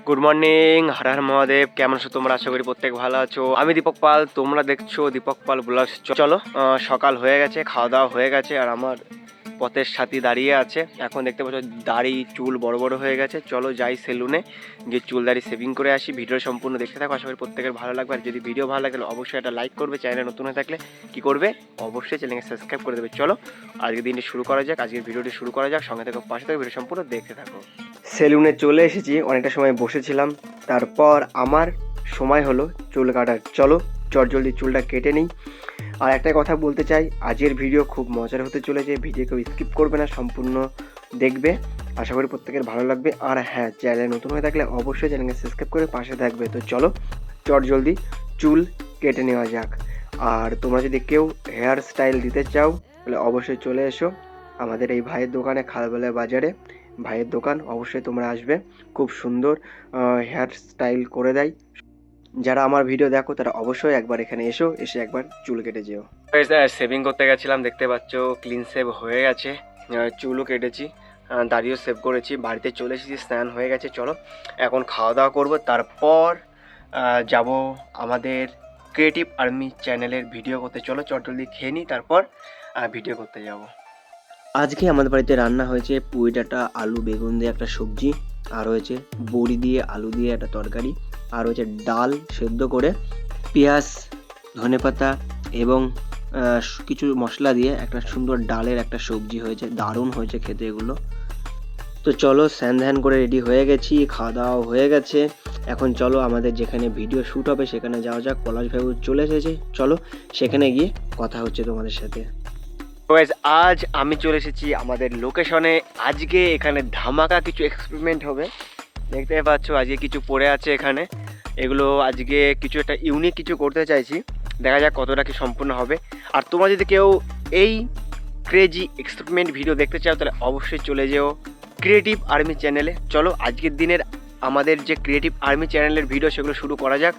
Good morning, Har Har Mahadev. কেমন আছো তোমরা? আশা করি প্রত্যেক ভালো আছো। আমি দীপক পাল, তোমরা দেখছো দীপক পাল ব্লগস। চলো, সকাল হয়ে গেছে, খাওয়া দাওয়া হয়ে গেছে, আর আমার পথের সাথী দাঁড়িয়ে আছে। এখন দেখতে পাচ্ছ দাড়ি চুল বড় বড় হয়ে গেছে। চলো যাই সেলুনে, গিয়ে চুল দাড়ি সেভিং করে আসি। ভিডিও সম্পূর্ণ দেখতে থাকো, আশা করি প্রত্যেকের ভালো লাগবে। আর যদি ভিডিও ভালো লাগে তাহলে অবশ্যই একটা লাইক করবে। চ্যানেলে নতুন হয়ে থাকলে কি করবে? অবশ্যই চ্যানেলকে সাবস্ক্রাইব করে দেবে। চলো আজকের দিনটি শুরু করা যাক, আজকের ভিডিওটি শুরু করা যাক। সঙ্গে থেকে পাশে থেকে ভিডিও সম্পূর্ণ দেখতে থাকো। সেলুনে চলে এসেছি, অনেকটা সময় বসেছিলাম, তারপর আমার সময় হলো চুল কাটার। চলো চটজলদি চুলটা কেটে নিই। আর একটা কথা বলতে চাই, আজকের ভিডিও খুব মজার হতে চলেছে। ভিডিও কেউ স্কিপ করবে না, সম্পূর্ণ দেখবে। আশা করি প্রত্যেকের ভালো লাগবে। আর হ্যাঁ, চ্যানেলে নতুন হয়ে থাকলে অবশ্যই চ্যানেলকে সাবস্ক্রাইব করে পাশে থাকবে। তো চলো চটজলদি চুল কেটে নেওয়া যাক। আর তোমরা যদি কেউ হেয়ার স্টাইল দিতে চাও তাহলে অবশ্যই চলে এসো আমাদের এই ভাইয়ের দোকানে, খালবেলা বাজারে ভাইয়ের দোকান। অবশ্যই তোমরা আসবে, খুব সুন্দর হেয়ার স্টাইল করে দেয়। যারা আমার ভিডিও দেখো তারা অবশ্যই একবার এখানে এসে একবার চুল কেটে যেও। সেভিং করতে গেছিলাম, দেখতে পাচ্ছ ক্লিন সেভ হয়ে গেছে, চুলও কেটেছি, দাড়িও সেভ করেছি, বাড়িতে চলে এসেছি, স্নান হয়ে গেছে। চলো এখন খাওয়া দাওয়া করবো, তারপর যাব আমাদের ক্রিয়েটিভ আর্মি চ্যানেলের ভিডিও করতে। চলো চটজলদি খেয়ে নিই, তারপর ভিডিও করতে যাব। আজকে আমাদের বাড়িতে রান্না হয়েছে পুঁই ডাঁটা, আলু, বেগুন দিয়ে একটা সবজি, আর হয়েছে বড়ি দিয়ে আলু দিয়ে একটা তরকারি, আর হয়েছে ডাল সেদ্ধ করে পেঁয়াজ, ধনেপাতা এবং কিছু মশলা দিয়ে একটা সুন্দর ডালের একটা সবজি হয়েছে। দারুণ হয়েছে খেতে এগুলো। তো চলো স্নান ধ্যান করে রেডি হয়ে গেছি, খাওয়া দাওয়া হয়ে গেছে। এখন চলো আমাদের যেখানে ভিডিও শ্যুট হবে সেখানে যাওয়া যাক। পলাশ ভাই চলে এসেছে, চলো সেখানে গিয়ে কথা হচ্ছে তোমাদের সাথে। আজ আমি চলে এসেছি আমাদের লোকেশনে। আজকে এখানে ধামাকা কিছু এক্সপেরিমেন্ট হবে, দেখতে পাচ্ছ আজকে কিছু পড়ে আছে এখানে। এগুলো আজকে কিছু একটা ইউনিক কিছু করতে চাইছি, দেখা যাক কতটা কি সম্পূর্ণ হবে। আর তোমরা যদি কেউ এই ক্রেজি এক্সপেরিমেন্ট ভিডিও দেখতে চাও তাহলে অবশ্যই চলে যেও ক্রিয়েটিভ আর্মি চ্যানেলে। চলো আজকের দিনের আমাদের যে ক্রিয়েটিভ আর্মি চ্যানেলের ভিডিও সেগুলো শুরু করা যাক।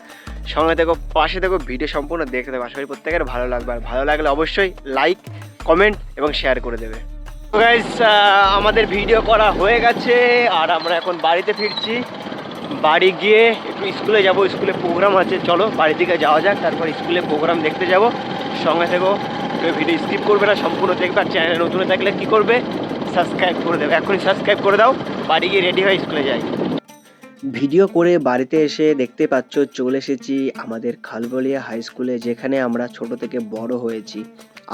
সঙ্গে দেখো, পাশে দেখো, ভিডিও সম্পূর্ণ দেখতে দেবো। আশা করি প্রত্যেকের ভালো লাগবে। আর ভালো লাগলে অবশ্যই লাইক, কমেন্ট এবং শেয়ার করে দেবে। তো গাইস, আমাদের ভিডিও করা হয়ে গেছে আর আমরা এখন বাড়িতে ফিরছি। বাড়ি গিয়ে একটু স্কুলে যাব, স্কুলে প্রোগ্রাম আছে। চলো বাড়ির দিকে যাওয়া যাক, তারপর স্কুলে প্রোগ্রাম দেখতে যাব। সঙ্গে থেকো, ভিডিও স্কিপ করবে না, সম্পূর্ণ দেখবে। আর চ্যানেলে নতুন থাকলে কী করবে? সাবস্ক্রাইব করে দেবে, এখনই সাবস্ক্রাইব করে দাও। বাড়ি গিয়ে রেডি হয়ে স্কুলে যাই। ভিডিও করে বাড়িতে এসে দেখতে পাচ্ছ চলে এসেছি আমাদের খালবলিয়া হাই স্কুলে, যেখানে আমরা ছোট থেকে বড় হয়েছি।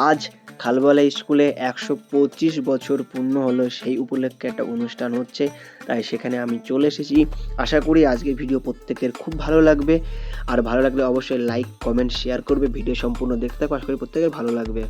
আজ খালবলিয়া স্কুলে 125 বছর পূর্ণ হলো, সেই উপলক্ষে একটা অনুষ্ঠান হচ্ছে, তাই সেখানে আমি চলে এসেছি। আশা করি আজকের ভিডিও প্রত্যেকের খুব ভালো লাগবে। আর ভালো লাগলে অবশ্যই লাইক, কমেন্ট, শেয়ার করবে। ভিডিও সম্পূর্ণ দেখতে থাকো, আশা করি প্রত্যেকের ভালো লাগবে।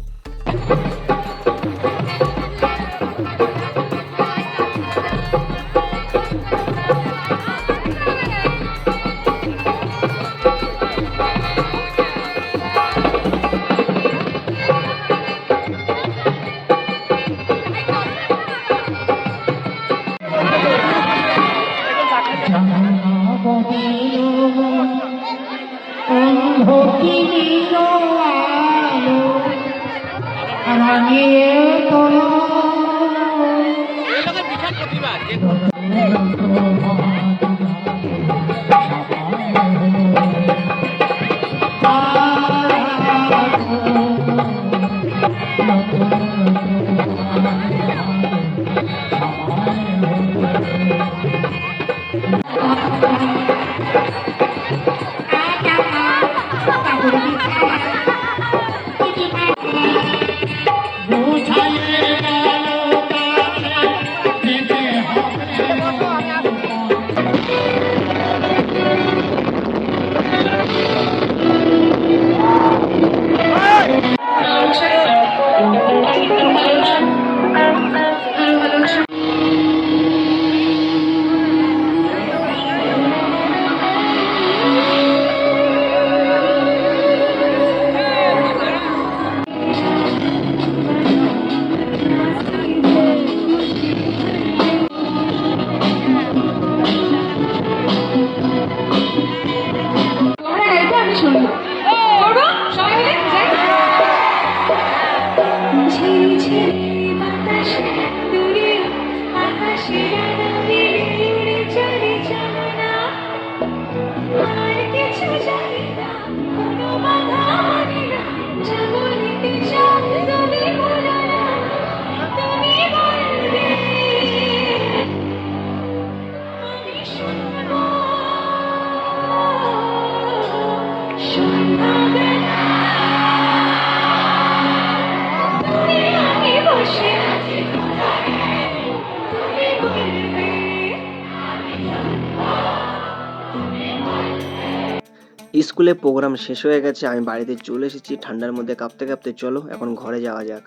স্কুলে প্রোগ্রাম শেষ হয়ে গেছে, আমি বাড়িতে চলে এসেছি ঠান্ডার মধ্যে কাঁপতে কাঁপতে। চলো এখন ঘরে যাওয়া যাক।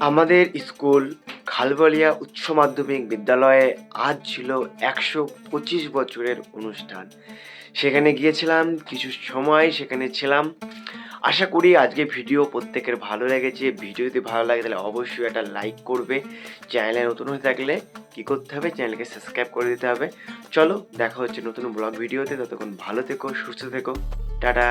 আমাদের স্কুল খালবালিয়া উচ্চ মাধ্যমিক বিদ্যালয়ে আজ ছিল 125 বছরের অনুষ্ঠান। সেখানে গিয়েছিলাম, কিছু সময় সেখানে ছিলাম। আশা করি আজকে ভিডিও প্রত্যেকের ভালো লেগেছে। ভিডিও যদি ভালো লাগে তাহলে অবশ্যই একটা লাইক করবে। চ্যানেলে নতুন হয়ে থাকলে কী করতে হবে, চ্যানেলকে সাবস্ক্রাইব করে দিতে হবে। চলো দেখা হচ্ছে নতুন ব্লগ ভিডিওতে। ততক্ষণ ভালো থেকো, সুস্থ থেকো, টাটা।